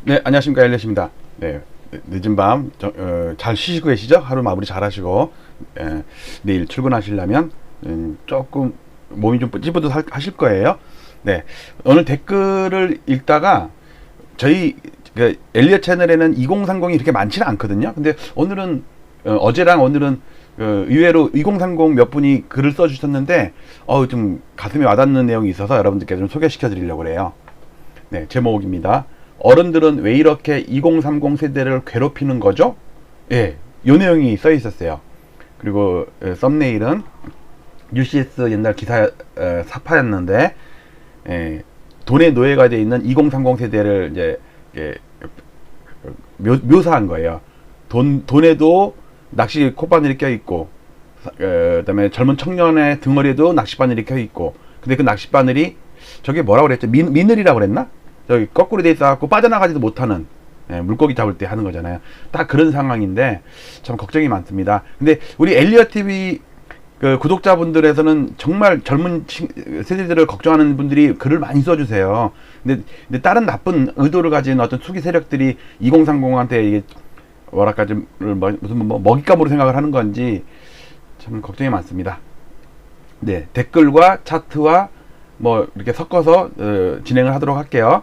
네, 안녕하십니까, 엘리엇입니다. 네, 늦은 밤 잘 쉬시고 계시죠? 하루 마무리 잘 하시고 내일 출근하시려면 조금 몸이 좀 찌뿌듯하실 거예요. 네, 오늘 댓글을 읽다가 저희 엘리엇 채널에는 2030이 이렇게 많지는 않거든요. 근데 오늘은 어제랑 오늘은 의외로 2030 몇 분이 글을 써주셨는데 좀 가슴에 와닿는 내용이 있어서 여러분들께 좀 소개시켜 드리려고 그래요. 네, 제목입니다. 어른들은 왜 이렇게 2030 세대를 괴롭히는 거죠? 예, 요 내용이 써 있었어요. 그리고 썸네일은 UCS 옛날 기사 사파였는데 돈의 노예가 되어 있는 2030 세대를 이제 묘사한 거예요. 돈에도 낚시 콧바늘이 껴 있고, 그다음에 젊은 청년의 등허리에도 낚시바늘이 껴 있고, 근데 그 낚시바늘이 저게 뭐라고 그랬죠? 미늘이라고 그랬나? 저기 거꾸로 돼 있어갖고 빠져나가지도 못하는, 물고기 잡을 때 하는 거잖아요. 딱 그런 상황인데 참 걱정이 많습니다. 근데 우리 엘리엇 TV 구독자분들에서는 정말 젊은 세대들을 걱정하는 분들이 글을 많이 써주세요. 근데 다른 나쁜 의도를 가진 어떤 투기 세력들이 2030한테 이게 뭐랄까 좀 무슨 먹잇감으로 생각을 하는 건지 참 걱정이 많습니다. 네, 댓글과 차트와 이렇게 섞어서 진행을 하도록 할게요.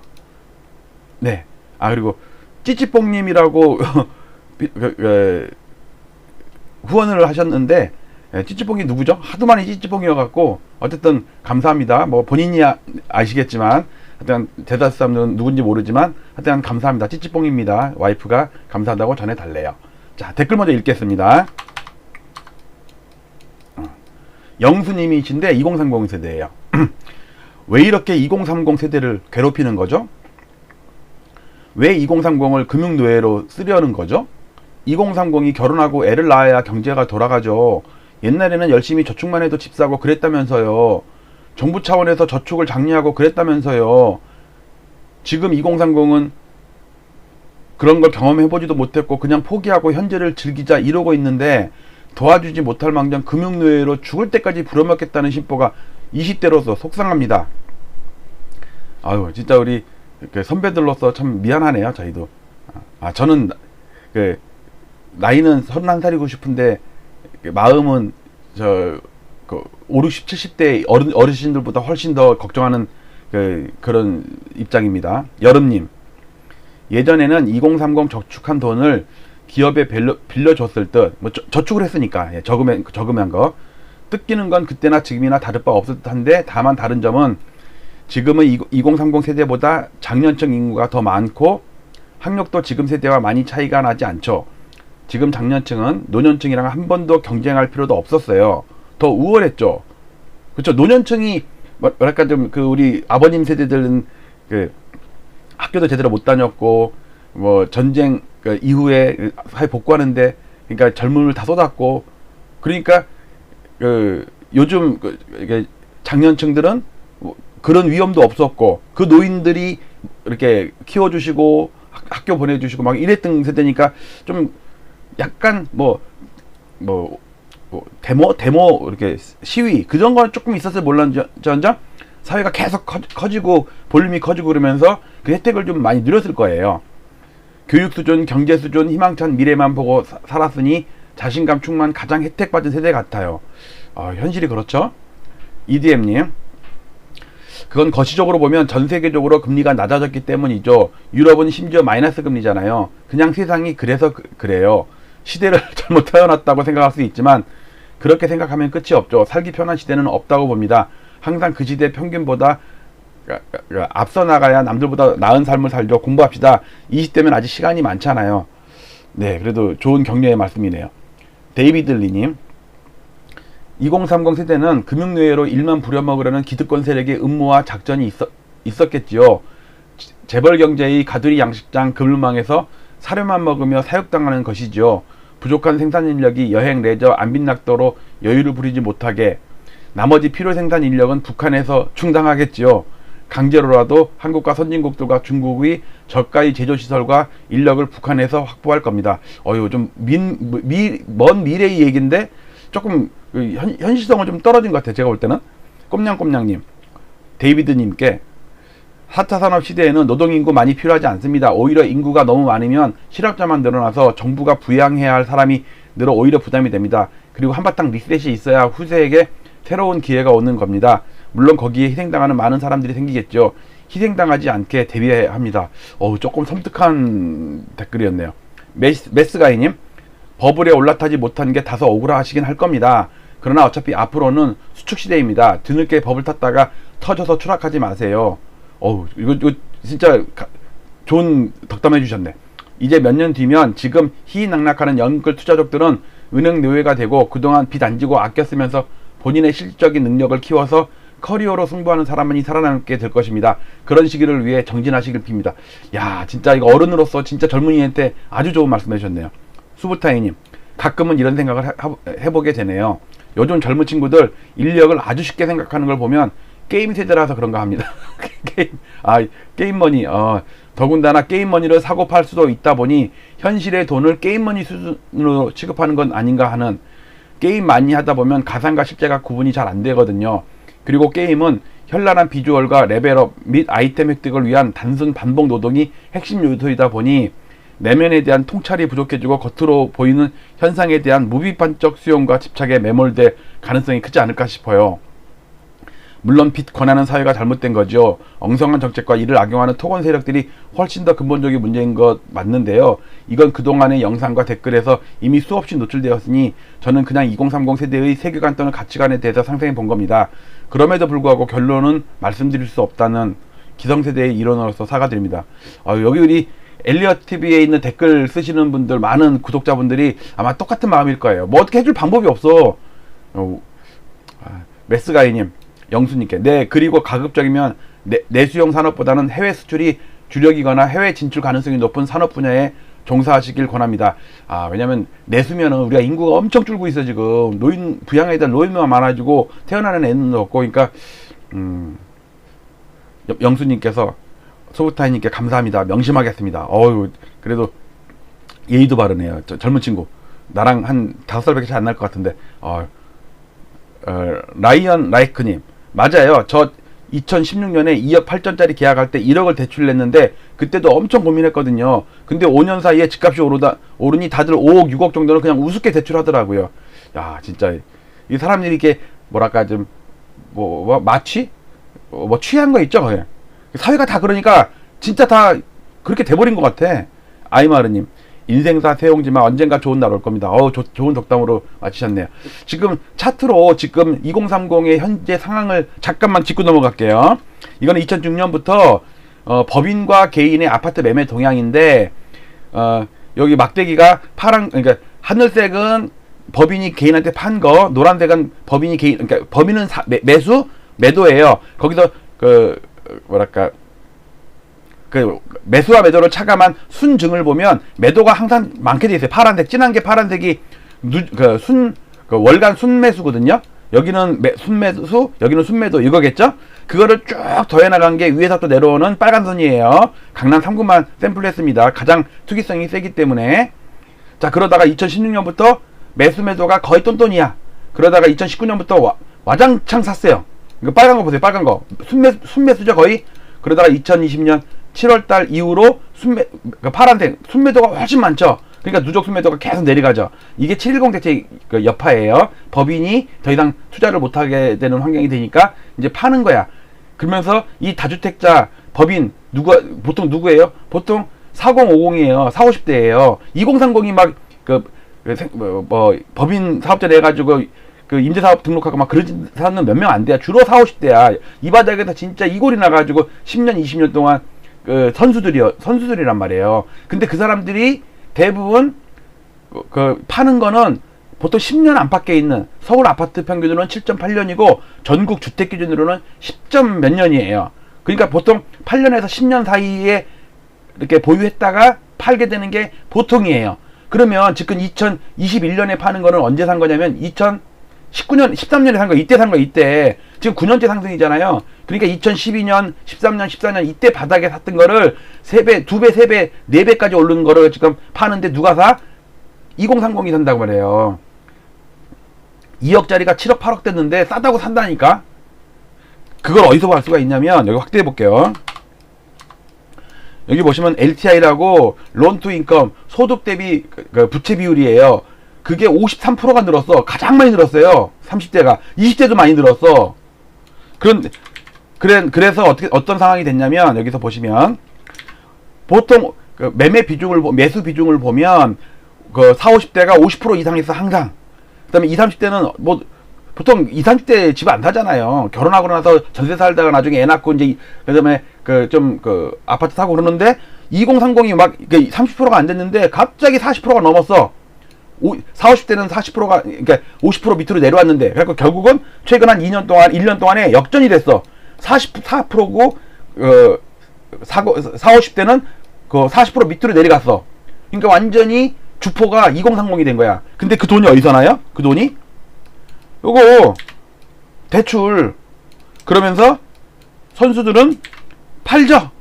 네. 그리고 찌찌뽕님이라고 후원을 하셨는데, 찌찌뽕이 누구죠? 하도 많이 찌찌뽕이어갖고 어쨌든 감사합니다. 본인이 아시겠지만 하여튼 대다수 사람들은 누군지 모르지만 하여튼 감사합니다. 찌찌뽕입니다. 와이프가 감사하다고 전해달래요. 자, 댓글 먼저 읽겠습니다. 영수님이신데 2030 세대예요. 왜 이렇게 2030 세대를 괴롭히는 거죠? 왜 2030을 금융노예로 쓰려는 거죠? 2030이 결혼하고 애를 낳아야 경제가 돌아가죠. 옛날에는 열심히 저축만 해도 집 사고 그랬다면서요. 정부 차원에서 저축을 장려하고 그랬다면서요. 지금 2030은 그런 걸 경험해보지도 못했고 그냥 포기하고 현재를 즐기자 이러고 있는데, 도와주지 못할 망정 금융노예로 죽을 때까지 부려먹겠다는 심보가 20대로서 속상합니다. 아유, 진짜 우리 선배들로서 참 미안하네요. 저희도. 저는 나이는 31살이고 싶은데 마음은 5, 60, 70대 어르신들보다 훨씬 더 걱정하는 그런 입장입니다. 여름님, 예전에는 2030 저축한 돈을 기업에 빌려줬을 듯, 저축을 했으니까, 저금한 거 뜯기는 건 그때나 지금이나 다를 바 없을 듯한데, 다만 다른 점은 지금은 2030 세대보다 장년층 인구가 더 많고 학력도 지금 세대와 많이 차이가 나지 않죠. 지금 장년층은 노년층이랑 한 번도 경쟁할 필요도 없었어요. 더 우월했죠. 그렇죠. 노년층이 뭐랄까 좀 우리 아버님 세대들은 학교도 제대로 못 다녔고 전쟁 이후에 사회 복구하는데 그러니까 젊음을 다 쏟았고, 그러니까 요즘 장년층들은 그런 위험도 없었고 그 노인들이 이렇게 키워주시고 학교 보내주시고 막 이랬던 세대니까 좀 약간 데모 이렇게 시위 그런 건 조금 있었을 몰란전장 사회가 계속 커지고 볼륨이 커지고 그러면서 그 혜택을 좀 많이 누렸을 거예요. 교육 수준, 경제 수준, 희망찬 미래만 보고 살았으니 자신감 충만 가장 혜택받은 세대 같아요. 현실이 그렇죠. EDM님, 그건 거시적으로 보면 전 세계적으로 금리가 낮아졌기 때문이죠. 유럽은 심지어 마이너스 금리잖아요. 그냥 세상이 그래서 그래요. 시대를 잘못 태어났다고 생각할 수 있지만 그렇게 생각하면 끝이 없죠. 살기 편한 시대는 없다고 봅니다. 항상 그 시대 평균보다 앞서 나가야 남들보다 나은 삶을 살죠. 공부합시다. 20대면 아직 시간이 많잖아요. 네, 그래도 좋은 격려의 말씀이네요. 데이비드 리님, 2030 세대는 금융노예로 일만 부려먹으려는 기득권 세력의 음모와 작전이 있었겠지요. 재벌 경제의 가두리 양식장 금융망에서 사료만 먹으며 사육당하는 것이지요. 부족한 생산 인력이 여행, 레저, 안빈낙도로 여유를 부리지 못하게, 나머지 필요 생산 인력은 북한에서 충당하겠지요. 강제로라도 한국과 선진국들과 중국의 저가의 제조시설과 인력을 북한에서 확보할 겁니다. 좀 먼 미래의 얘기인데 조금 현실성은 좀 떨어진 것 같아요. 제가 볼 때는. 꼼냥꼼냥님, 데이비드님께 4차 산업 시대에는 노동인구 많이 필요하지 않습니다. 오히려 인구가 너무 많으면 실업자만 늘어나서 정부가 부양해야 할 사람이 늘어 오히려 부담이 됩니다. 그리고 한바탕 리셋이 있어야 후세에게 새로운 기회가 오는 겁니다. 물론 거기에 희생당하는 많은 사람들이 생기겠죠. 희생당하지 않게 대비해야 합니다. 조금 섬뜩한 댓글이었네요. 메스가이님, 버블에 올라타지 못한 게 다소 억울하시긴 할 겁니다. 그러나 어차피 앞으로는 수축 시대입니다. 뒤늦게 버블 탔다가 터져서 추락하지 마세요. 이거 진짜 좋은 덕담해 주셨네. 이제 몇 년 뒤면 지금 희희낙낙하는 연끌 투자족들은 은행 노예가 되고 그동안 빚 안 지고 아껴 쓰면서 본인의 실질적인 능력을 키워서 커리어로 승부하는 사람만이 살아남게 될 것입니다. 그런 시기를 위해 정진하시길 빕니다. 야, 진짜 이거 어른으로서 진짜 젊은이한테 아주 좋은 말씀 해주셨네요. 수부타이님, 가끔은 이런 생각을 해보게 되네요. 요즘 젊은 친구들 인력을 아주 쉽게 생각하는 걸 보면 게임 세대라서 그런가 합니다. 게임머니, 더군다나 게임머니를 사고 팔 수도 있다 보니 현실의 돈을 게임머니 수준으로 취급하는 건 아닌가 하는, 게임 많이 하다 보면 가상과 실제가 구분이 잘 안 되거든요. 그리고 게임은 현란한 비주얼과 레벨업 및 아이템 획득을 위한 단순 반복 노동이 핵심 요소이다 보니 내면에 대한 통찰이 부족해지고 겉으로 보이는 현상에 대한 무비판적 수용과 집착에 매몰될 가능성이 크지 않을까 싶어요. 물론 빚 권하는 사회가 잘못된 거죠. 엉성한 정책과 이를 악용하는 토건 세력들이 훨씬 더 근본적인 문제인 것 맞는데요. 이건 그동안의 영상과 댓글에서 이미 수없이 노출되었으니 저는 그냥 2030 세대의 세계관 또는 가치관에 대해서 상상해 본 겁니다. 그럼에도 불구하고 결론은 말씀드릴 수 없다는 기성세대의 일원으로서 사과드립니다. 여기 우리 엘리엇TV에 있는 댓글 쓰시는 분들, 많은 구독자분들이 아마 똑같은 마음일 거예요. 뭐 어떻게 해줄 방법이 없어. 메스가이님, 영수님께, 네, 그리고 가급적이면 내수용 산업보다는 해외 수출이 주력이거나 해외 진출 가능성이 높은 산업 분야에 종사하시길 권합니다. 왜냐면 내수면은 우리가 인구가 엄청 줄고 있어. 지금 노인 부양에 대한 노인만 많아지고 태어나는 애는 없고. 그러니까 영수님께서 소부타이님께 감사합니다. 명심하겠습니다. 그래도 예의도 바르네요. 젊은 친구, 나랑 한 5살밖에 차이 안 날 것 같은데. 라이언 라이크님, 맞아요. 저 2016년에 2억 8천짜리 계약할 때 1억을 대출을 냈는데 그때도 엄청 고민했거든요. 근데 5년 사이에 집값이 오르니 다들 5억 6억 정도는 그냥 우습게 대출하더라고요. 야, 진짜 이 사람들이 이렇게 뭐랄까 좀 마취? 취한 거 있죠. 그냥. 사회가 다 그러니까 진짜 다 그렇게 돼버린 것 같아. 아이마르님, 인생사 세용지만 언젠가 좋은 날 올 겁니다. 좋은 덕담으로 마치셨네요. 지금 차트로 지금 2030의 현재 상황을 잠깐만 짚고 넘어갈게요. 이거는 2006년부터 법인과 개인의 아파트 매매 동향인데, 여기 막대기가 그러니까 하늘색은 법인이 개인한테 판 거, 노란색은 법인이 그러니까 법인은 매도예요. 거기서 매수와 매도를 차감한 순증을 보면 매도가 항상 많게 돼 있어요. 파란색, 진한 게 파란색이 월간 순매수거든요. 여기는 순매수, 여기는 순매도, 이거겠죠? 그거를 쭉 더해 나간 게 위에서 또 내려오는 빨간 선이에요. 강남 3구만 샘플 했습니다. 가장 투기성이 세기 때문에. 자, 그러다가 2016년부터 매수매도가 거의 똔똔이야. 그러다가 2019년부터 와장창 샀어요. 이거 빨간 거 보세요. 빨간 거. 순매수죠, 거의. 그러다가 2020년 7월달 이후로 파란색 순매도가 훨씬 많죠. 그러니까 누적 순매도가 계속 내려가죠. 이게 710 대책 여파예요. 법인이 더 이상 투자를 못하게 되는 환경이 되니까 이제 파는 거야. 그러면서 이 다주택자 법인 보통 누구예요? 보통 4050이에요. 4050대예요. 2030이 막 법인 사업자 내가지고 임대사업 등록하고 막 그런 사람은 몇 명 안 돼요. 주로 40, 50대야. 이 바닥에서 진짜 이골이 나가지고 10년, 20년 동안 선수들이란 말이에요. 근데 그 사람들이 대부분 파는 거는 보통 10년 안팎에 있는, 서울 아파트 평균으로는 7.8년이고 전국 주택 기준으로는 10점 몇 년이에요. 그러니까 보통 8년에서 10년 사이에 이렇게 보유했다가 팔게 되는 게 보통이에요. 그러면 지금 2021년에 파는 거는 언제 산 거냐면 2019년, 13년에 산 거, 이때 산 거, 이때. 지금 9년째 상승이잖아요. 그러니까 2012년, 13년, 14년, 이때 바닥에 샀던 거를 3배, 2배, 3배, 4배까지 오른 거를 지금 파는데 누가 사? 2030이 산다고 말해요. 2억짜리가 7억, 8억 됐는데 싸다고 산다니까? 그걸 어디서 볼 수가 있냐면, 여기 확대해 볼게요. 여기 보시면 LTI라고 론 투 인컴 소득 대비 그 부채 비율이에요. 그게 53%가 늘었어. 가장 많이 늘었어요. 30대가. 20대도 많이 늘었어. 그래서 어떤 상황이 됐냐면 여기서 보시면 보통 그 매수 비중을 보면 그 40, 50대가 50% 이상에서 항상. 그다음에 20, 30대는 뭐 보통 20, 30대 집 안 사잖아요. 결혼하고 나서 전세 살다가 나중에 애 낳고 이제 그다음에 그 아파트 사고 그러는데 2030이 막 30%가 안 됐는데 갑자기 40%가 넘었어. 40, 50대는 40%가 그러니까 50% 밑으로 내려왔는데 그래서 결국은 최근 한 2년 동안 1년 동안에 역전이 됐어. 44%고 40, 50대는 그 40% 밑으로 내려갔어. 그러니까 완전히 주포가 2030이 된 거야. 근데 그 돈이 어디서 나요? 그 돈이? 요거 대출 그러면서 선수들은 팔죠.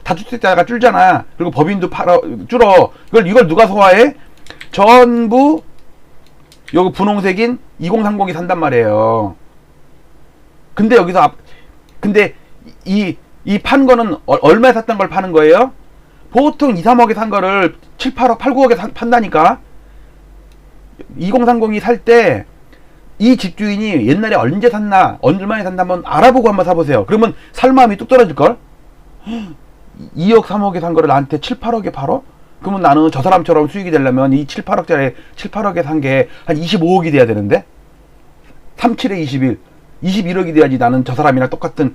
다주택자가 줄잖아. 그리고 법인도 줄어. 이걸 누가 소화해? 전부 요거 분홍색인 2030이 산단 말이에요. 근데 여기서 근데 이 판 거는 얼마에 샀던 걸 파는 거예요? 보통 2, 3억에 산 거를 7, 8억, 8, 9억에 판다니까. 2030이 살 때 이 집주인이 옛날에 언제 샀나, 얼마에 샀나 한번 알아보고 한번 사보세요. 그러면 살 마음이 뚝 떨어질걸? 2억, 3억에 산 거를 나한테 7, 8억에 팔어? 그러면 나는 저 사람처럼 수익이 되려면 이 7, 8억짜리 7, 8억에 산 게 한 25억이 돼야 되는데? 3, 7에 21. 21억이 돼야지 나는 저 사람이랑 똑같은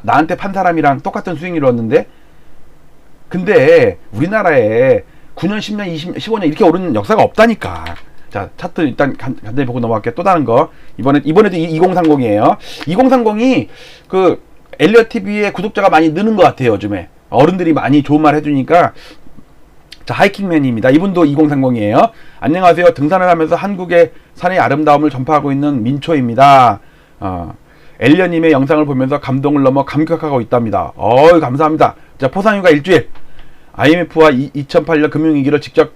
나한테 판 사람이랑 똑같은 수익률을 얻는데? 근데 우리나라에 9년, 10년, 20년, 15년 이렇게 오른 역사가 없다니까. 자, 차트 일단 간단히 보고 넘어갈게요. 또 다른 거. 이번에도 2030이에요. 2030이 그 엘리엇 TV의 구독자가 많이 느는 것 같아요, 요즘에. 어른들이 많이 좋은 말 해주니까. 자, 하이킹맨입니다. 이분도 2030이에요. 안녕하세요. 등산을 하면서 한국의 산의 아름다움을 전파하고 있는 민초입니다. 엘리엇님의 영상을 보면서 감동을 넘어 감격하고 있답니다. 감사합니다. 자, 포상휴가 일주일. IMF와 2008년 금융위기를 직접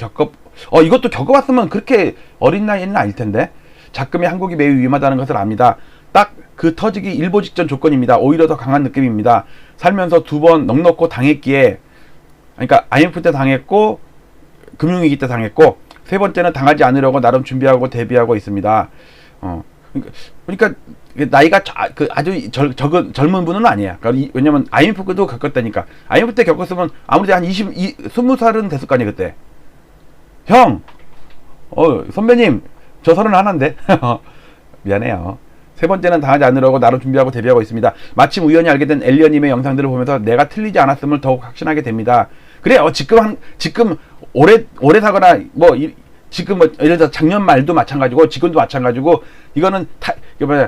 이것도 겪어봤으면 그렇게 어린 나이에는 아닐 텐데. 작금이 한국이 매우 위험하다는 것을 압니다. 딱 그 터지기 일보 직전 조건입니다. 오히려 더 강한 느낌입니다. 살면서 2번 넉넉고 당했기에, 그러니까 IMF 때 당했고 금융위기 때 당했고, 3번째는 당하지 않으려고 나름 준비하고 대비하고 있습니다. 그러니까 나이가 아주 젊은 분은 아니야. 그러니까 왜냐면 IMF도 겪었다니까. IMF 때 겪었으면 아무리 한 20살은 됐을 거 아니야 그때. 형, 선배님, 저 31인데. 미안해요. 3번째는 당하지 않으려고 나름 준비하고 대비하고 있습니다. 마침 우연히 알게 된 엘리엇님의 영상들을 보면서 내가 틀리지 않았음을 더욱 확신하게 됩니다. 그래요. 지금 오래 사거나 지금 예를 들어 작년 말도 마찬가지고 지금도 마찬가지고 이거는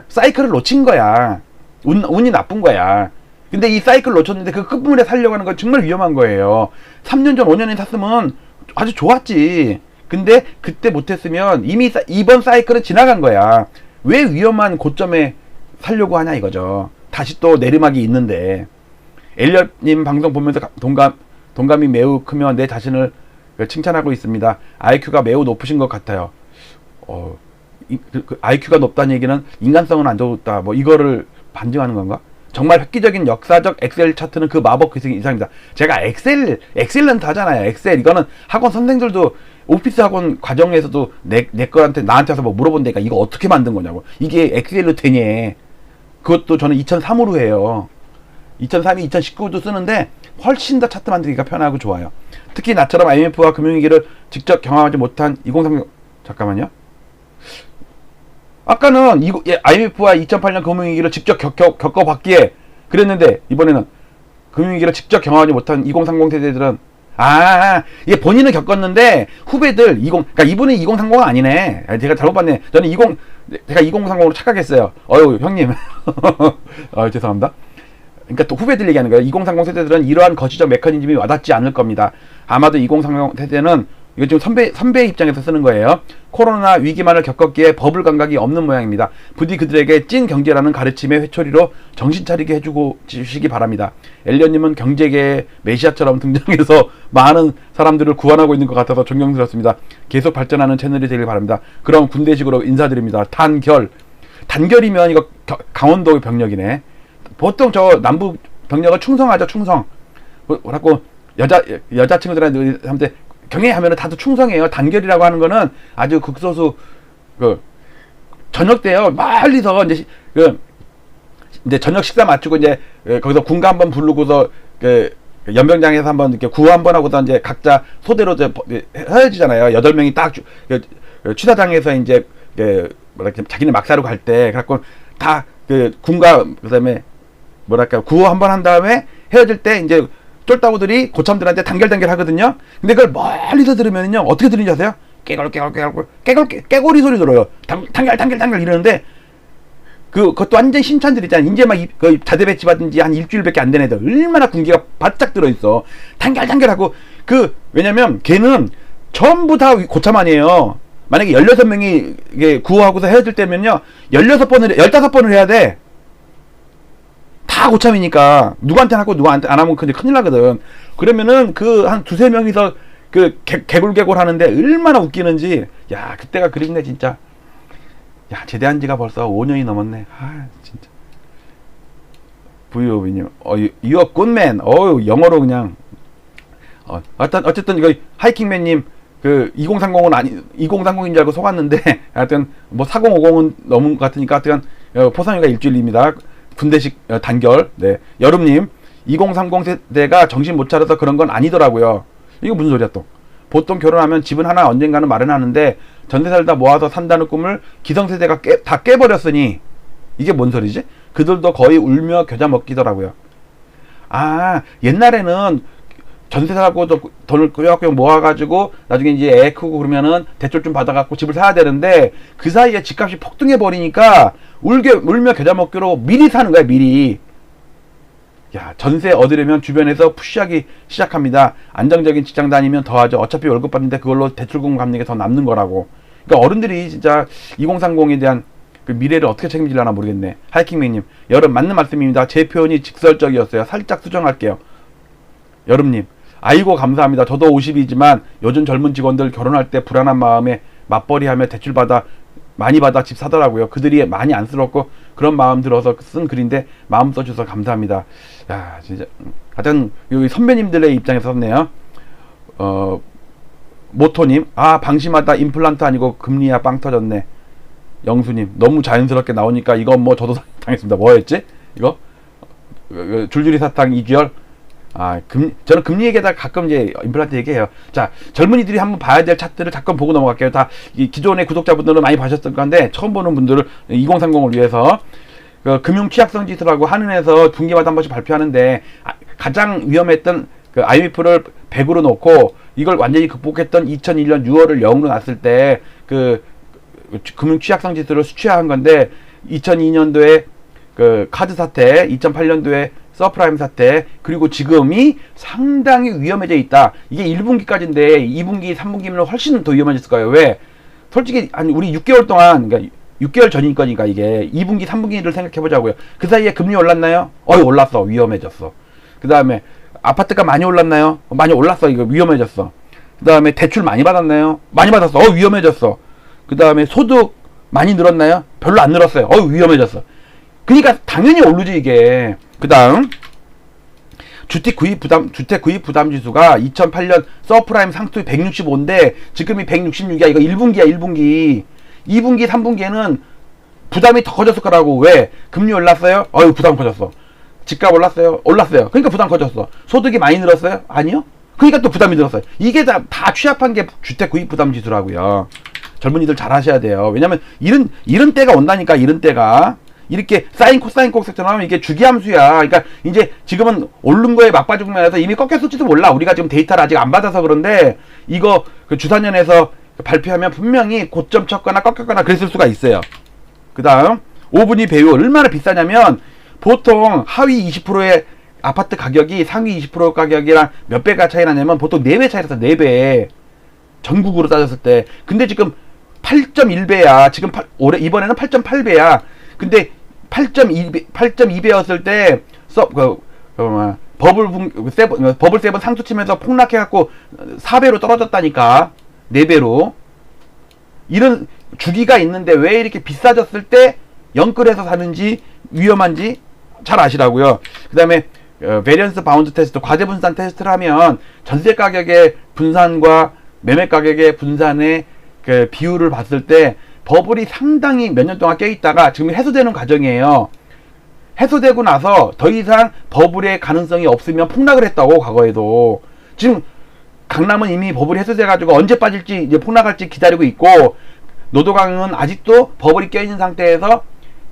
사이클을 놓친 거야. 운이 나쁜 거야. 근데 이 사이클을 놓쳤는데 그 끝물에 살려고 하는 건 정말 위험한 거예요. 3년 전 5년에 샀으면 아주 좋았지. 근데 그때 못했으면 이미 이번 사이클은 지나간 거야. 왜 위험한 고점에 살려고 하냐 이거죠. 다시 또 내리막이 있는데. 엘리엇님 방송 보면서 동감이 매우 크며 내 자신을 칭찬하고 있습니다. IQ가 매우 높으신 것 같아요. IQ가 높다는 얘기는 인간성은 안 좋다. 이거를 반증하는 건가? 정말 획기적인 역사적 엑셀 차트는 그 마법 그 이상입니다. 제가 엑셀런트 하잖아요. 엑셀. 이거는 학원 선생들도 오피스 학원 과정에서도 나한테 와서 물어본다니까 이거 어떻게 만든 거냐고. 이게 엑셀로 되냐. 그것도 저는 2003으로 해요. 2003이 2019도 쓰는데 훨씬 더 차트 만들기가 편하고 좋아요. 특히 나처럼 IMF와 금융위기를 직접 경험하지 못한 2030 잠깐만요. 아까는 IMF와 2008년 금융위기를 직접 겪어봤기에 그랬는데 이번에는 금융위기를 직접 경험하지 못한 2030 세대들은 이게 본인은 겪었는데 후배들 그러니까 이분은 2030은 아니네. 제가 잘못 봤네. 저는 제가 2030으로 착각했어요. 형님. 죄송합니다. 그러니까 또 후배들 얘기하는 거예요. 2030 세대들은 이러한 거시적 메커니즘이 와닿지 않을 겁니다. 아마도 2030 세대는 이거 지금 선배 입장에서 쓰는 거예요. 코로나 위기만을 겪었기에 버블 감각이 없는 모양입니다. 부디 그들에게 찐 경제라는 가르침의 회초리로 정신 차리게 해주고 주시기 바랍니다. 엘리엇님은 경제계의 메시아처럼 등장해서 많은 사람들을 구원하고 있는 것 같아서 존경스럽습니다. 계속 발전하는 채널이 되길 바랍니다. 그럼 군대식으로 인사드립니다. 단결이면 이거 강원도 병력이네. 보통 저 남부 병력은 충성하죠. 충성. 뭐라고 여자 친구들한테 경애하면은 다들 충성해요. 단결이라고 하는 거는 아주 극소수 저녁 때요 멀리서 이제 저녁 식사 마치고 이제 거기서 군가 한번 부르고서 연병장에서 한번 이렇게 구호 한번 하고서 이제 각자 소대로 헤어지잖아요. 8명이 딱 취사장에서 이제 뭐랄까 자기네 막사로 갈 때 그래갖고 다 군가 그다음에 뭐랄까 구호 한번 한 다음에 헤어질 때 이제 쫄따구들이 고참들한테 단결 하거든요. 근데 그걸 멀리서 들으면요 어떻게 들리는지 아세요? 깨골이 소리 들어요. 단결 이러는데 그것도 완전 신천들 있잖아. 이제 막 자대 배치받은 지 한 일주일밖에 안 된 애들 얼마나 군기가 바짝 들어있어. 단결하고 왜냐면 걔는 전부 다 고참 아니에요. 만약에 16명이 구호하고서 헤어질 때면요 15번을 해야 돼. 다 고참이니까 누구한테 하고 누구한테 안 하면 큰일 나거든. 그러면은 한 두세 명이서 개굴 하는데 얼마나 웃기는지. 야 그때가 그립네 진짜. 야 제대한 지가 벌써 5년이 넘었네. 아 진짜. 부유비님 you're good man. 영어로 그냥 어쨌든 이거 하이킹맨님 2030은 2030인 줄 알고 속았는데 하여튼 뭐 4050은 넘은 것 같으니까 하여튼 포상휴가 일주일입니다. 군대식 단결. 네. 여름님 2030 세대가 정신 못 차려서 그런 건 아니더라고요. 이거 무슨 소리야 또. 보통 결혼하면 집은 하나 언젠가는 마련하는데 전세 살다 모아서 산다는 꿈을 기성세대가 다 깨버렸으니 이게 뭔 소리지? 그들도 거의 울며 겨자 먹기더라고요. 아 옛날에는 전세 살고 돈을 끄역끄역 모아가지고 나중에 이제 애 크고 그러면은 대출 좀 받아갖고 집을 사야 되는데 그 사이에 집값이 폭등해 버리니까 울며 겨자 먹기로 미리 사는 거야 미리. 야 전세 얻으려면 주변에서 푸시하기 시작합니다. 안정적인 직장 다니면 더하죠. 어차피 월급 받는데 그걸로 대출금 갚는 게 더 남는 거라고. 그러니까 어른들이 진짜 2030에 대한 미래를 어떻게 책임질려나 모르겠네. 하이킹맨님 여름 맞는 말씀입니다. 제 표현이 직설적이었어요. 살짝 수정할게요. 여름님 아이고 감사합니다. 저도 50이지만 요즘 젊은 직원들 결혼할 때 불안한 마음에 맞벌이하며 대출 많이 받아 집 사더라고요. 그들이 많이 안쓰럽고 그런 마음 들어서 쓴 글인데 마음 써주셔서 감사합니다. 야 진짜 하여튼 여기 선배님들의 입장에서 썼네요. 모토님 방심하다 임플란트 아니고 금리야 빵 터졌네. 영수님 너무 자연스럽게 나오니까 이건 뭐 저도 당했습니다. 뭐였지? 이거 줄줄이 사탕 이주열. 저는 금리 얘기하다가 가끔 이제 임플란트 얘기해요. 자, 젊은이들이 한번 봐야 될 차트를 잠깐 보고 넘어갈게요. 다 기존의 구독자분들은 많이 봐셨을 건데 처음 보는 분들을 2030을 위해서 금융 취약성 지수라고 한은에서 분기마다 한 번씩 발표하는데 가장 위험했던 IMF를 100으로 놓고 이걸 완전히 극복했던 2001년 6월을 0으로 놨을 때 금융 취약성 지수를 수치화한 건데 2002년도에 카드 사태, 2008년도에 서프라임 사태, 그리고 지금이 상당히 위험해져 있다. 이게 1분기까지인데 2분기, 3분기면 훨씬 더 위험해졌을 거예요. 왜? 솔직히 우리 6개월 동안, 그러니까 6개월 전인 거니까 이게 2분기, 3분기를 생각해 보자고요. 그 사이에 금리 올랐나요? 올랐어. 위험해졌어. 그 다음에 아파트가 많이 올랐나요? 많이 올랐어. 이거 위험해졌어. 그 다음에 대출 많이 받았나요? 많이 받았어. 위험해졌어. 그 다음에 소득 많이 늘었나요? 별로 안 늘었어요. 위험해졌어. 그러니까 당연히 오르지 이게. 그 다음 주택 구입 부담 지수가 2008년 서프라임 상투 165인데 지금이 166이야. 이거 1분기야 1분기. 2분기 3분기에는 부담이 더 커졌을 거라고. 왜? 금리 올랐어요? 부담 커졌어. 집값 올랐어요? 올랐어요. 그러니까 부담 커졌어. 소득이 많이 늘었어요? 아니요. 그러니까 또 부담이 늘었어요. 이게 다 취합한 게 주택 구입 부담 지수라고요. 젊은이들 잘 하셔야 돼요. 왜냐면 이런 때가 온다니까. 이런 때가 이렇게 사인 코사인 곱셈처럼 이게 주기함수야. 그러니까 이제 지금은 오른 거에 막바지 국면에서 이미 꺾였을지도 몰라. 우리가 지금 데이터를 아직 안 받아서 그런데 이거 주사년에서 발표하면 분명히 고점 쳤거나 꺾였거나 그랬을 수가 있어요. 그 다음 5분위 배우 얼마나 비싸냐면 보통 하위 20%의 아파트 가격이 상위 20% 가격이랑 몇 배가 차이 나냐면 보통 4배 차이 나서 4배. 전국으로 따졌을 때. 근데 지금 8.1배야. 지금 이번에는 8.8배야. 근데 8.2배였을 때 버블 세븐 상투 치면서 폭락해갖고 4배로 떨어졌다니까. 4배로. 이런 주기가 있는데 왜 이렇게 비싸졌을 때 영끌해서 사는지 위험한지 잘 아시라고요. 그 다음에 베리언스 바운드 테스트, 과세 분산 테스트를 하면 전세 가격의 분산과 매매 가격의 분산의 그 비율을 봤을 때 버블이 상당히 몇 년 동안 껴있다가 지금 해소되는 과정이에요. 해소되고 나서 더 이상 버블의 가능성이 없으면 폭락을 했다고, 과거에도. 지금 강남은 이미 버블이 해소돼가지고 언제 빠질지, 이제 폭락할지 기다리고 있고, 노도강은 아직도 버블이 껴있는 상태에서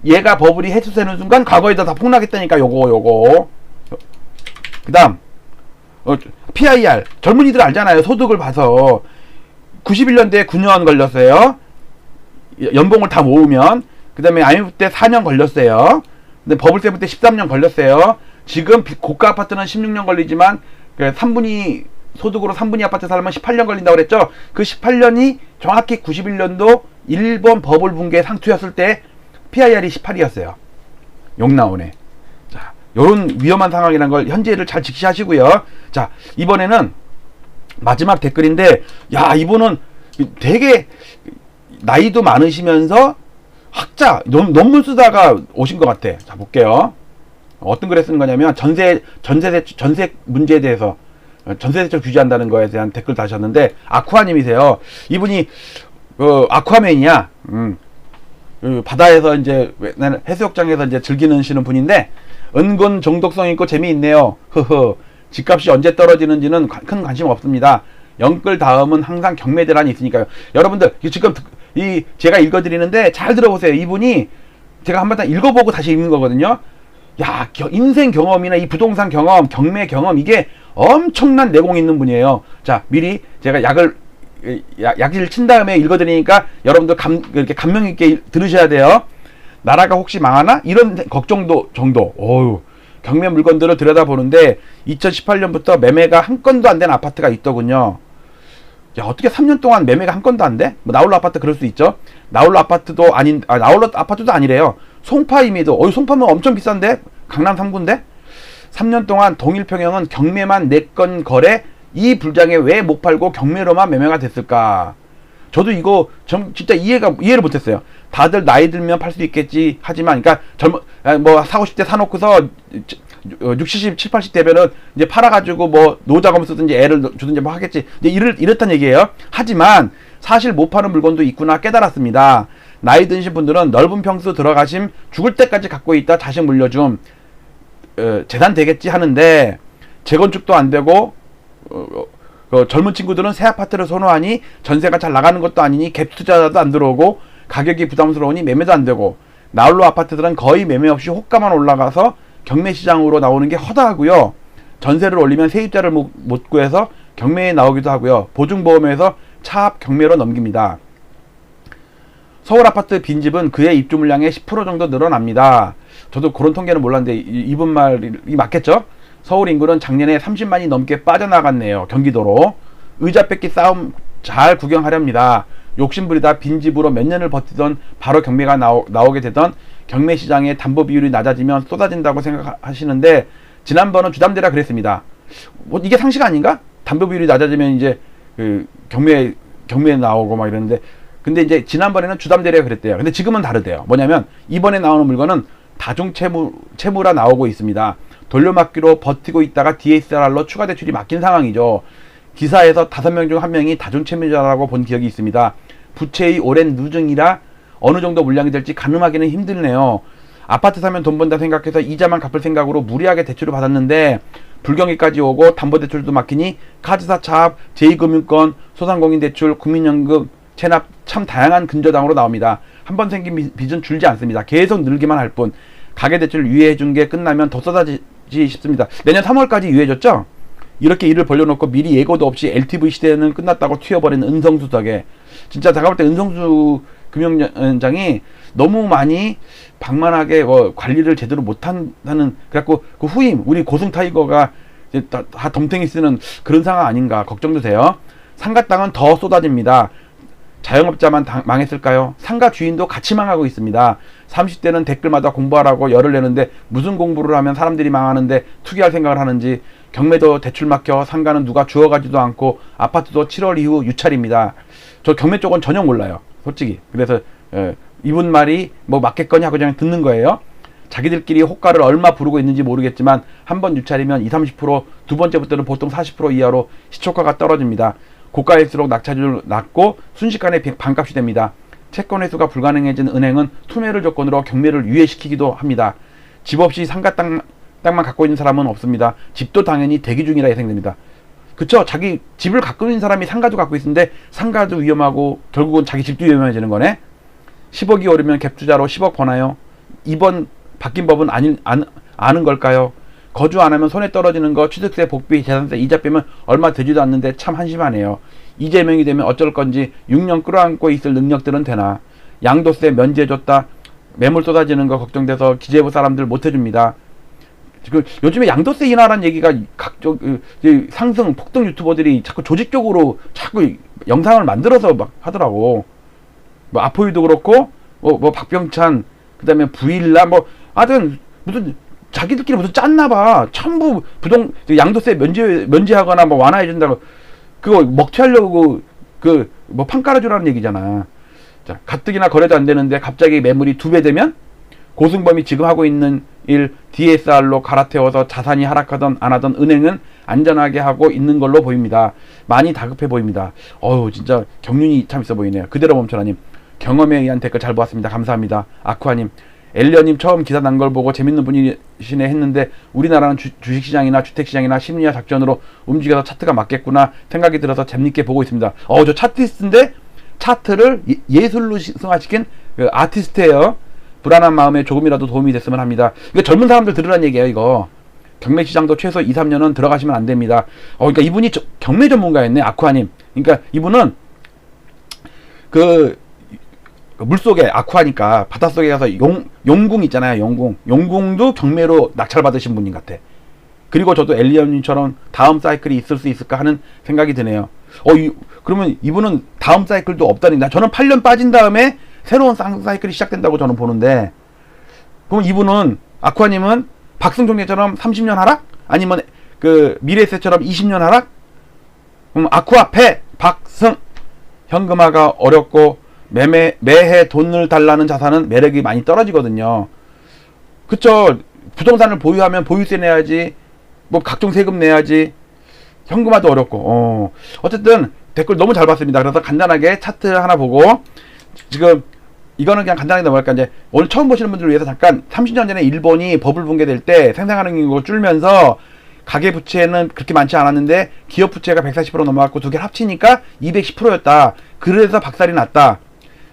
얘가 버블이 해소되는 순간 과거에도 다 폭락했다니까. 요거 그 다음 PIR, 젊은이들 알잖아요. 소득을 봐서 91년도에 9년 걸렸어요. 연봉을 다 모으면. 그 다음에 IMF 때 4년 걸렸어요. 근데 버블세븐 때 13년 걸렸어요. 지금 고가 아파트는 16년 걸리지만 3분위 소득으로 3분위 아파트 살면 18년 걸린다고 그랬죠. 그 18년이 정확히 91년도 일본 버블 붕괴 상투였을 때 PIR이 18이었어요. 욕 나오네. 자, 요런 위험한 상황이라는 걸 현재를 잘 직시하시고요. 자, 이번에는 마지막 댓글인데, 야, 이분은 되게 나이도 많으시면서 학자, 논문 쓰다가 오신 것 같아. 자, 볼게요. 어떤 글에 쓰는 거냐면, 전세 문제에 대해서, 전세 대출 규제한다는 거에 대한 댓글 다셨는데, 아쿠아님이세요. 이분이, 아쿠아맨이야. 바다에서 이제, 해수욕장에서 이제 즐기시는 분인데, 은근 중독성 있고 재미있네요. 집값이 언제 떨어지는지는 큰 관심 없습니다. 영끌 다음은 항상 경매 대란이 있으니까요. 여러분들, 지금 제가 읽어드리는데 잘 들어보세요. 이분이 제가 한번 읽어보고 다시 읽는 거거든요. 야, 인생 경험이나 이 부동산 경험, 경매 경험, 이게 엄청난 내공 있는 분이에요. 자, 미리 제가 약을 친 다음에 읽어드리니까 여러분들 이렇게 감명 있게 들으셔야 돼요. 나라가 혹시 망하나? 이런 걱정도 정도. 어휴. 경매 물건들을 들여다보는데 2018년부터 매매가 한 건도 안 된 아파트가 있더군요. 야, 어떻게 3년 동안 매매가 한 건도 안 돼? 뭐 나홀로 아파트 그럴 수 있죠. 나홀로 아파트도 나홀로 아파트도 아니래요. 송파임에도, 송파면 엄청 비싼데? 강남 3구인데? 3년 동안 동일평형은 경매만 4건 거래, 이 불장에 왜 못 팔고 경매로만 매매가 됐을까? 저도 이거 진짜 이해를 못했어요. 다들 나이 들면 팔 수 있겠지 하지만, 그러니까 뭐 40, 50대 사놓고서 60, 70, 80 되면은 이제 팔아가지고 뭐 노자금 쓰든지 애를 주든지 뭐 하겠지. 이제 이렇단 얘기예요. 하지만 사실 못 파는 물건도 있구나 깨달았습니다. 나이 드신 분들은 넓은 평수 들어가심 죽을 때까지 갖고 있다 자식 물려줌 재산 되겠지 하는데, 재건축도 안 되고 젊은 친구들은 새 아파트를 선호하니 전세가 잘 나가는 것도 아니니 갭 투자도 안 들어오고 가격이 부담스러우니 매매도 안 되고, 나홀로 아파트들은 거의 매매 없이 호가만 올라가서 경매 시장으로 나오는 게 허다하고요. 전세를 올리면 세입자를 못 구해서 경매에 나오기도 하고요. 보증보험에서 차압 경매로 넘깁니다. 서울 아파트 빈집은 그의 입주 물량의 10% 정도 늘어납니다. 저도 그런 통계는 몰랐는데 이분 말이 맞겠죠? 서울 인구는 작년에 30만이 넘게 빠져나갔네요. 경기도로. 의자 뺏기 싸움 잘 구경하렵니다. 욕심부리다 빈집으로 몇 년을 버티던 바로 경매가 나오게 되던 경매 시장의 담보 비율이 낮아지면 쏟아진다고 생각하시는데, 지난번은 주담대라 그랬습니다. 뭐 이게 상식 아닌가? 담보 비율이 낮아지면 이제 그 경매에 나오고 막 이러는데, 근데 이제 지난번에는 주담대라 그랬대요. 근데 지금은 다르대요. 뭐냐면 이번에 나오는 물건은 다중 채무라 나오고 있습니다. 돌려막기로 버티고 있다가 DSR로 추가 대출이 막힌 상황이죠. 기사에서 5명 중 1명이 다중채무자라고 본 기억이 있습니다. 부채의 오랜 누증이라 어느 정도 물량이 될지 가늠하기는 힘드네요. 아파트 사면 돈 번다 생각해서 이자만 갚을 생각으로 무리하게 대출을 받았는데 불경기까지 오고 담보대출도 막히니 카드사 차압, 제2금융권, 소상공인대출, 국민연금, 체납 참 다양한 근저당으로 나옵니다. 한번 생긴 빚은 줄지 않습니다. 계속 늘기만 할 뿐. 가계대출 유예해준 게 끝나면 더 쏟아지지 싶습니다. 내년 3월까지 유예해줬죠? 이렇게 일을 벌려놓고 미리 예고도 없이 LTV 시대는 끝났다고 튀어버린 은성수 덕에, 진짜 제가 볼 때 은성수 금융위원장이 너무 많이 방만하게 관리를 제대로 못한다는, 그래갖고 그 후임 우리 고승 타이거가 이제 다 덤탱이 쓰는 그런 상황 아닌가 걱정도 돼요. 상가 땅은 더 쏟아집니다. 자영업자만 망했을까요? 상가 주인도 같이 망하고 있습니다. 30대는 댓글마다 공부하라고 열을 내는데 무슨 공부를 하면 사람들이 망하는데 투기할 생각을 하는지, 경매도 대출 막혀 상가는 누가 주워가지도 않고 아파트도 7월 이후 유찰입니다. 저 경매 쪽은 전혀 몰라요, 솔직히. 그래서 이분 말이 뭐 맞겠거니 하고 그냥 듣는 거예요. 자기들끼리 호가를 얼마 부르고 있는지 모르겠지만 한 번 유찰이면 20-30%, 두 번째부터는 보통 40% 이하로 시초가가 떨어집니다. 고가일수록 낙찰률 낮고 순식간에 반값이 됩니다. 채권 회수가 불가능해진 은행은 투매를 조건으로 경매를 유예시키기도 합니다. 집 없이 상가 땅만 갖고 있는 사람은 없습니다. 집도 당연히 대기 중이라 예상됩니다. 그쵸? 자기 집을 갖고 있는 사람이 상가도 갖고 있는데 상가도 위험하고 결국은 자기 집도 위험해지는 거네. 10억이 오르면 갭투자로 10억 버나요? 이번 바뀐 법은 아는 걸까요? 거주 안 하면 손에 떨어지는 거 취득세, 복비, 재산세, 이자 빼면 얼마 되지도 않는데 참 한심하네요. 이재명이 되면 어쩔 건지 6년 끌어안고 있을 능력들은 되나. 양도세 면제해줬다. 매물 쏟아지는 거 걱정돼서 기재부 사람들 못해줍니다. 지금 요즘에 양도세 인하라는 얘기가 각종 상승 폭등 유튜버들이 자꾸 조직적으로 자꾸 영상을 만들어서 막 하더라고. 뭐 아포이도 그렇고 뭐 박병찬 그다음에 부일라 뭐 하여튼 무슨 자기들끼리 무슨 짰나봐. 전부 양도세 면제하거나 뭐 완화해준다고 그거 먹튀하려고 그 뭐 판 깔아주라는 얘기잖아. 자, 가뜩이나 거래도 안 되는데 갑자기 매물이 2배 되면 고승범이 지금 하고 있는 일 DSR로 갈아태워서 자산이 하락하던 안 하던 은행은 안전하게 하고 있는 걸로 보입니다. 많이 다급해 보입니다. 어우 진짜 경륜이 참 있어 보이네요. 그대로 멈춰라님. 경험에 의한 댓글 잘 보았습니다. 감사합니다. 아쿠아님. 엘리언님 처음 기사 난 걸 보고 재밌는 분이시네 했는데 우리나라는 주식시장이나 주택시장이나 심리학 작전으로 움직여서 차트가 맞겠구나 생각이 들어서 재밌게 보고 있습니다. 저 차트스트인데 차트를 예술로 승화시킨 그 아티스트예요. 불안한 마음에 조금이라도 도움이 됐으면 합니다. 이거 젊은 사람들 들으란 얘기예요. 이거 경매시장도 최소 2-3년은 들어가시면 안 됩니다. 그러니까 이분이 경매 전문가였네. 아쿠아님. 그러니까 이분은 그 물속에 아쿠아니까 바닷속에 가서 용궁 있잖아요. 용궁도 경매로 낙찰받으신 분인 것 같아. 그리고 저도 엘리언님처럼 다음 사이클이 있을 수 있을까 하는 생각이 드네요. 그러면 이분은 다음 사이클도 없다니. 저는 8년 빠진 다음에 새로운 사이클이 시작된다고 저는 보는데, 그럼 이분은 아쿠아님은 박승종님처럼 30년 하락? 아니면 그 미래에셋처럼 20년 하락? 그럼 아쿠아 패 박승 현금화가 어렵고 매해 돈을 달라는 자산은 매력이 많이 떨어지거든요. 그쵸? 부동산을 보유하면 보유세 내야지, 뭐 각종 세금 내야지, 현금화도 어렵고. 어쨌든 댓글 너무 잘 봤습니다. 그래서 간단하게 차트 하나 보고, 지금 이거는 그냥 간단하게 넘어갈까. 이제 오늘 처음 보시는 분들을 위해서 잠깐 30년 전에 일본이 버블 붕괴될 때 생산하는 인구가 줄면서 가계부채는 그렇게 많지 않았는데 기업부채가 140% 넘어갔고 두 개 합치니까 210%였다. 그래서 박살이 났다.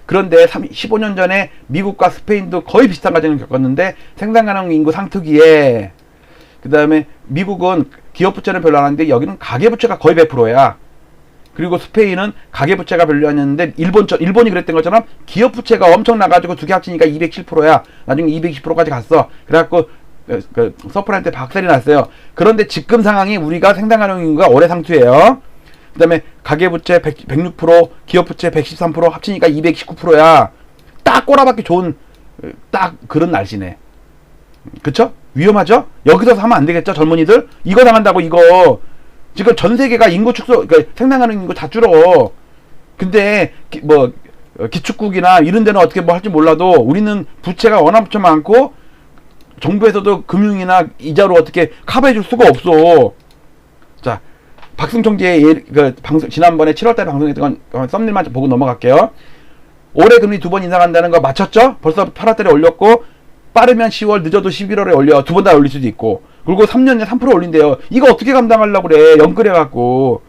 그런데 15년 전에 미국과 스페인도 거의 비슷한 과정을 겪었는데 생산 가능 인구 상특기에, 그 다음에 미국은 기업부채는 별로 안 하는데 여기는 가계부채가 거의 100%야. 그리고 스페인은 가계부채가 별로 아니었는데 일본이 그랬던 것처럼 기업부채가 엄청 나가지고 두 개 합치니까 207%야. 나중에 220%까지 갔어. 그래갖고 서프라임 때 박살이 났어요. 그런데 지금 상황이 우리가 생산 가능 인구가 올해 상투예요. 그 다음에 가계부채 106%, 기업부채 113% 합치니까 219%야. 딱 꼬라박기 좋은 딱 그런 날씨네. 그쵸? 위험하죠? 여기서 하면 안 되겠죠? 젊은이들? 이거 당한다고 이거. 지금 전 세계가 인구 축소, 그러니까 생산 가능 인구 다 줄어. 근데 기축국이나 이런 데는 어떻게 뭐 할지 몰라도 우리는 부채가 워낙 많고 정부에서도 금융이나 이자로 어떻게 커버해 줄 수가 없어. 자, 박승총재의 지난번에 7월달에 방송했던 건 썸네일만 보고 넘어갈게요. 올해 금리 2번 인상한다는 거 맞췄죠? 벌써 8월달에 올렸고 빠르면 10월, 늦어도 11월에 올려. 2번 다 올릴 수도 있고. 그리고 3년에 3% 올린대요. 이거 어떻게 감당하려고 그래? 연끌해갖고.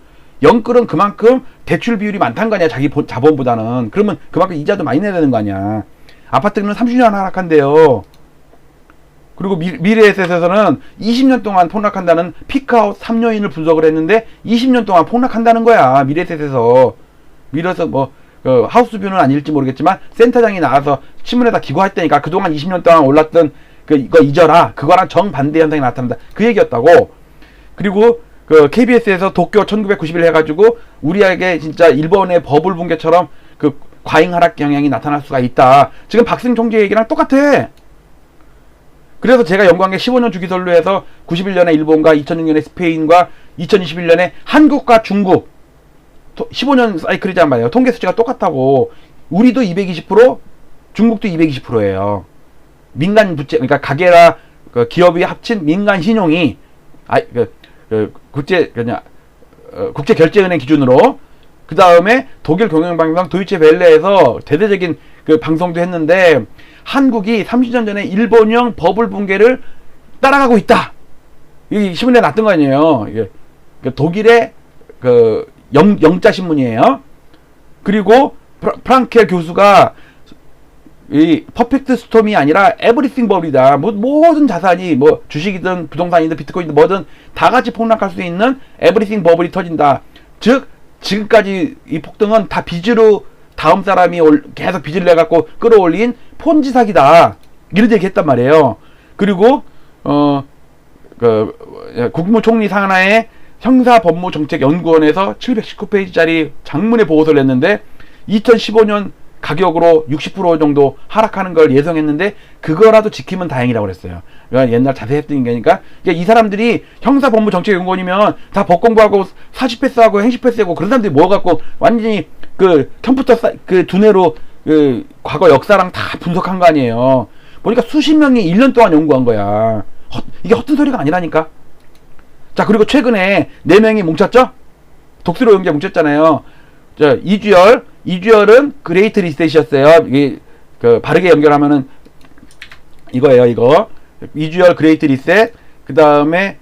연끌은 그만큼 대출 비율이 많다는 거 아니야, 자기 자본보다는. 그러면 그만큼 이자도 많이 내야 되는 거 아니야. 아파트는 30년 하락한대요. 그리고 미래에셋에서는 20년 동안 폭락한다는 피크아웃 3요인을 분석을 했는데 20년 동안 폭락한다는 거야. 미래에셋에서. 미래에서 하우스뷰는 아닐지 모르겠지만 센터장이 나와서 신문에다 기고했다니까. 그동안 20년 동안 올랐던 이거 잊어라. 그거랑 정반대 현상이 나타난다. 그 얘기였다고. 그리고 KBS에서 도쿄 1991 해가지고 우리에게 진짜 일본의 버블 붕괴처럼 과잉 하락 경향이 나타날 수가 있다. 지금 박승 총재 얘기랑 똑같아. 그래서 제가 연구한 게 15년 주기설로 해서 91년에 일본과 2006년에 스페인과 2021년에 한국과 중국 15년 사이클이란 말이에요. 통계 수치가 똑같다고. 우리도 220%, 중국도 220%예요. 민간 부채, 그러니까 가계나 그 기업이 합친 민간 신용이 국제 결제은행 기준으로, 그 다음에 독일 경영방송 도이체 벨레에서 대대적인 그 방송도 했는데, 한국이 30년 전에 일본형 버블 붕괴를 따라가고 있다. 이 신문에 났던 거 아니에요. 이게 독일의 그 영자 신문이에요. 그리고 프랑켈 교수가 이 퍼펙트 스톰이 아니라 에브리띵 버블이다. 모든 자산이 뭐 주식이든 부동산이든 비트코인이든 뭐든 다 같이 폭락할 수 있는 에브리띵 버블이 터진다. 즉 지금까지 이 폭등은 다 빚으로 다음 사람이 계속 빚을 내갖고 끌어올린 폰지 사기다. 이런 얘기 했단 말이에요. 그리고 국무총리 산하의 형사법무정책연구원에서 719페이지짜리 장문의 보고서를 냈는데 2015년 가격으로 60% 정도 하락하는 걸 예상했는데 그거라도 지키면 다행이라고 그랬어요. 그러니까 옛날 자세히 했던 얘기니까. 그러니까 이 사람들이 형사법무정책연구원이면 다 법 공부하고 사시 패스하고 행시 패스하고 그런 사람들이 모여갖고 완전히 그 컴퓨터 그 두뇌로 그 과거 역사랑 다 분석한 거 아니에요. 보니까 수십 명이 1년 동안 연구한 거야. 이게 헛된 소리가 아니라니까. 자, 그리고 최근에 4명이 뭉쳤죠? 독수리 용자 뭉쳤잖아요. 자, 이주열은 그레이트 리셋이었어요. 이게 그 바르게 연결하면은 이거예요, 이거. 이주열 그레이트 리셋. 그 다음에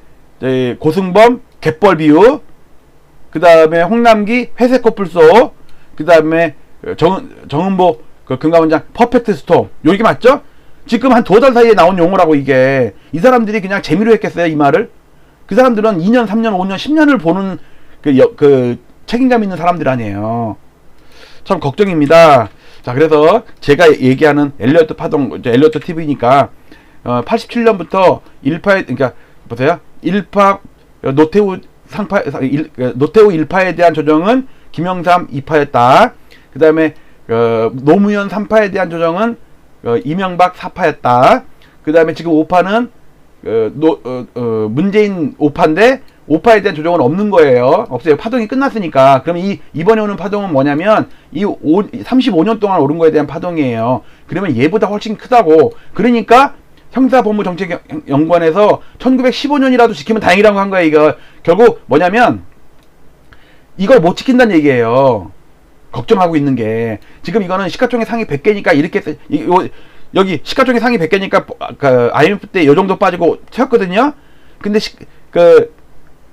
고승범 갯벌 비유. 그 다음에 홍남기 회색 코뿔소. 그 다음에 정은보 그 금감원장 퍼펙트 스톰. 요게 맞죠? 지금 한 2달 사이에 나온 용어라고 이게. 이 사람들이 그냥 재미로 했겠어요, 이 말을? 그 사람들은 2년, 3년, 5년, 10년을 보는 그 책임감 있는 사람들 아니에요. 참 걱정입니다. 자, 그래서 제가 얘기하는 엘리어트 파동, 엘리어트 TV니까 87년부터 1파, 그러니까 보세요. 1파 노태우 1파에 대한 조정은 김영삼 2파였다. 그 다음에 노무현 3파에 대한 조정은 이명박 4파였다. 그 다음에 지금 5파는 문재인 5파인데 5파에 대한 조정은 없는 거예요. 없어요. 파동이 끝났으니까. 그럼 이번에 오는 파동은 뭐냐면 35년 동안 오른 거에 대한 파동이에요. 그러면 얘보다 훨씬 크다고. 그러니까 형사법무정책연구원에서 1915년이라도 지키면 다행이라고 한 거예요. 이거 결국 뭐냐면 이걸 못 지킨다는 얘기예요. 걱정하고 있는 게. 지금 이거는 시가총액 상위 100개니까 이렇게 여기 시가총액 상위 100개니까 그 IMF 때 요 정도 빠지고 튀었거든요. 근데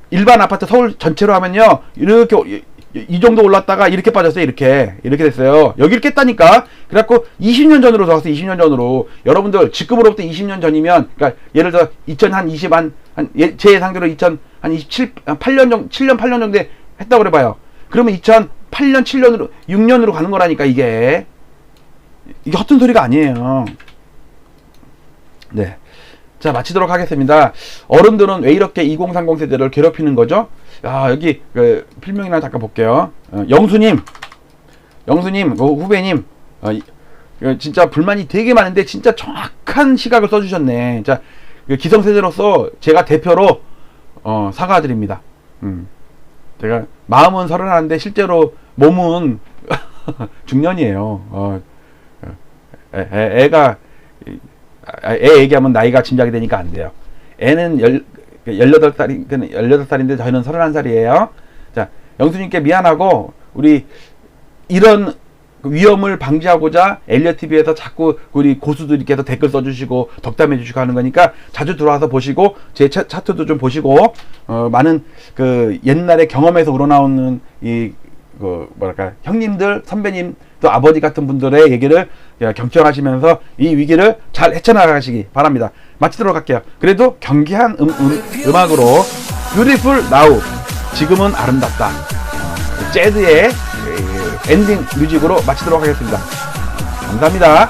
일반 아파트 서울 전체로 하면요, 이렇게 이 정도 올랐다가 이렇게 빠졌어요. 이렇게 됐어요. 여기를 깼다니까. 그래갖고 20년 전으로 들어갔어. 20년 전으로. 여러분들 지금으로부터 20년 전이면, 그러니까 예를 들어 제 예상대로 2027, 8년 정도, 7년 8년 정도 했다고 그래봐요. 그러면 2008년 7년으로 6년으로 가는 거라니까. 이게 헛된 소리가 아니에요. 네. 자, 마치도록 하겠습니다. 어른들은 왜 이렇게 2030 세대를 괴롭히는 거죠? 여기 필명이나 잠깐 볼게요. 영수님, 후배님, 진짜 불만이 되게 많은데 진짜 정확한 시각을 써주셨네. 자, 기성세대로서 제가 대표로 사과드립니다. 제가 마음은 31인데 실제로 몸은 중년이에요. 애 얘기하면 나이가 짐작이 되니까 안 돼요. 애는 18살인데 저희는 31살이에요. 자, 영수님께 미안하고, 우리 이런 위험을 방지하고자 엘리어TV에서 자꾸 우리 고수들께서 댓글 써주시고 덕담해 주시고 하는 거니까 자주 들어와서 보시고 제 차트도 좀 보시고 많은 그 옛날의 경험에서 우러나오는 형님들, 선배님, 또 아버지 같은 분들의 얘기를 경청하시면서 이 위기를 잘 헤쳐나가시기 바랍니다. 마치도록 할게요. 그래도 경쾌한 음악으로 Beautiful Now, 지금은 아름답다, 재즈의 엔딩 뮤직으로 마치도록 하겠습니다. 감사합니다.